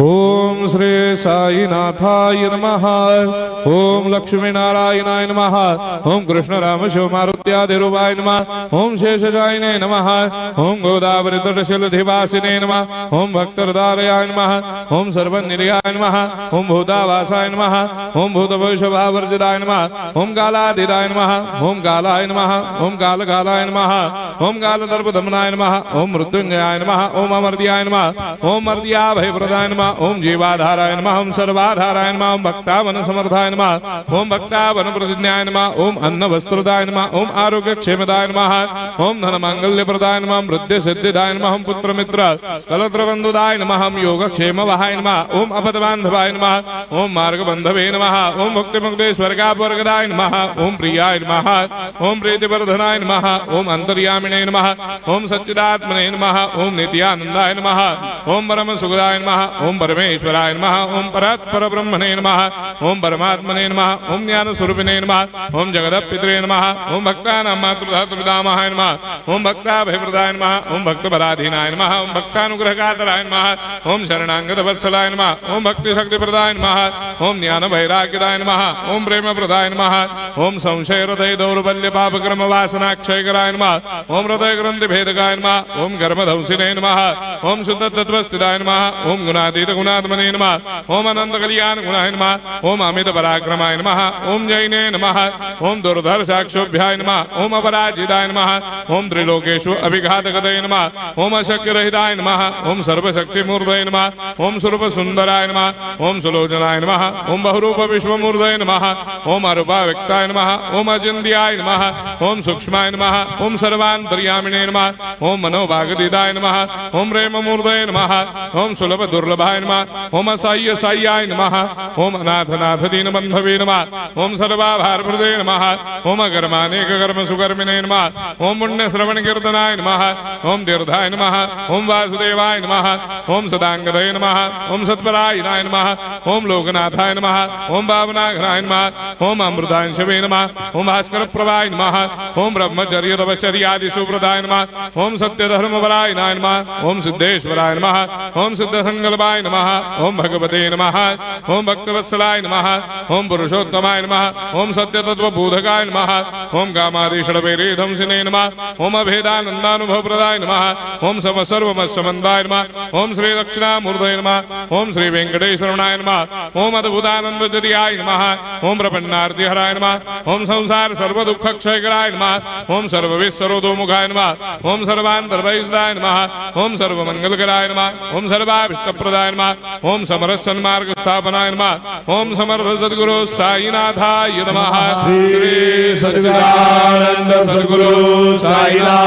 ओम श्री साईनाथाय नमः। ओम लक्ष्मी नारायणाय नमः। ओम कृष्ण राम शिव मारुत्यादिरूपाय नमः। ओम शेषशायिने नमः। ओम गोदावरी तटशिलधिवासिने नमः। ओम भक्तहृदयाय नमः। ओम सर्वनिलयाय नमः। ओम भूतावासाय नमः। ओम भूतभविष्यभावर्जिताय नमः। ओम कालाधीराय नमः। ओम कालाय नमः। ओम कालकालाय नमः। ओम कालदर्पदमनाय नमः। ओम मृत्युंजयाय नमः। ओम अमर्त्याय नमः। ओम मर्त्याभयप्रदाय नमः। ओम जीवाधाराय नमः। ओम सर्वाधाराय नमः। ओम भक्तावन समर्थाय नमः। ओम भक्तावन प्रतिज्ञाय नमः। ओम अन्न वस्त्रदाय नमः। ओम आरोग्य क्षेमदाय नमः। ओम धन मांगल्य प्रदाय नमः। ओम वृद्धि सिद्धिदाय नमः। ओम पुत्र मित्र कलत्र बंधुदाय नमः। ओम योग क्षेम वहाय नमः। ओम अपद बांधवाय नमः। ओम मार्ग बंधवे नमः। ओम मुक्ति मुक्ति स्वर्गापवर्गदाय नमः। ओम प्रियाय नमः। ओम प्रीतिवर्धनाय नमः। ओम अंतर्यामिने नमः। ओम सच्चिदात्मने नमः। ओम नित्यानंदाय नमः। ओम परम सुखदाय नमः। ओम परमेश्वराय नमः। ओम परात्पर ब्रह्मणे नमः। ओम परमात्मने नमः। ओम ज्ञान स्वरूपिणे नमः। ओम जगदपितरे नमः। ओम भक्तानां मातृधातृपितामहाय नमः। ओम भक्ताभयप्रदाय नमः। ओम भक्तपराधीनाय नमः। ओम भक्तानुग्रहकातराय नमः। ओम शरणागत वत्सलाय नमः। ओम भक्ति शक्ति प्रदाय नमः। ओम ज्ञान वैराग्यदाय नमः। ओम प्रेम प्रदाय नमः। ओम संशय हृदय दौर्बल्य पाप कर्म वासना क्षयकराय नमः। ओम हृदय ग्रंथि भेदकाय नमः। ओम कर्मधंसिने नमः। ओम शुद्ध तत्वस्थिताय नमः। ओम गुणातीत गुणात्मने नमः। ओम अनंत कल्याण गुणाय नमः। ओम अमित पराक्रमाय नमः। ओम जैने नमः। ओम दुर्धर्षाक्षोभ्याय नमः। ओम अपराजिताय नमः। ओम त्रिलोकेषु अभिघातगतये नमः। ओम अशक्यरहिताय नमः। ओम सर्वशक्तिमूर्तये नमः। ओम स्वरूप सुंदराय नमः। ओम सुलोचनाय नमः। ओम बहुरूप विश्वमूर्तये नमः। ओम अरूपाव्यक्ताय नमः। ओम अचिन्त्याय नमः। ओम सूक्ष्माय नमः। ओम सर्वान्तर्यामिने नमः। ओम मनोभागदिदाय नमः। ओम प्रेममूर्तये नमः। ओम सुलभ दुर्लभाय नमः। ओम असाह्य साह्याय नमः। ओम अनाथनाथ दीनबन्धवे नमः। ओम सर्वाभारप्रदे नमः। ओम अकर्मानेक कर्म सुकर्मिणे नमः। ओम पुण्य श्रवण कीर्तनाय नमः। ओम तीर्थाय नमः। ओम वासुदेवाय नमः। ओम सदांगदये नमः। ओम सत्परायणाय नमः। ओम लोकनाथाय नमः। ओम भावनाघ्नाय नमः। ओम अमृताय शिवे नमः। ओम भास्कर प्रभाय नमः। ओम ब्रह्मचर्य तपश्चर्यादि सुप्रदाय नमः। ओम सत्य धर्मपरायणाय नमः। ओम सिद्धेश्वराय नमः। ओम सिद्ध संकल्पाय नमः। ओम भगवते नमः। ओम भक्तवत्सलाय नमः। ओम पुरुषोत्तमाय नमः। ओम सत्य तत्व बोधकाय नमः। ओम कामादिषडवेरे धंसिने नमः। ओम अभेदानंदानुभव प्रदाय नमः। ओम सम सर्वमस्समन्दाय नमः। ओम श्री दक्षिणामूर्तये नमः। ओम श्री वेंकटेश्वरनाय नमः। ओम अद्भुतानंदजटियाय नमः। ओम प्रपन्नार्ति हराय नमः। ओम संसार सर्व दुख क्षयकराय नमः। ओम सर्वविश्वरोधोमुखाय नमः। ओम सर्वांतर्वैसदाय नमः। ओम सर्वमंगलकराय नमः। ओम सर्वाभिष्टप्रदाय नमः। ओम समरस सन्मार्ग स्थापनाय नमः। ओम समर्थ सद्गुरु साईनाथाय नमः। श्री सच्चिदानंद सद्गुरु साईनाथ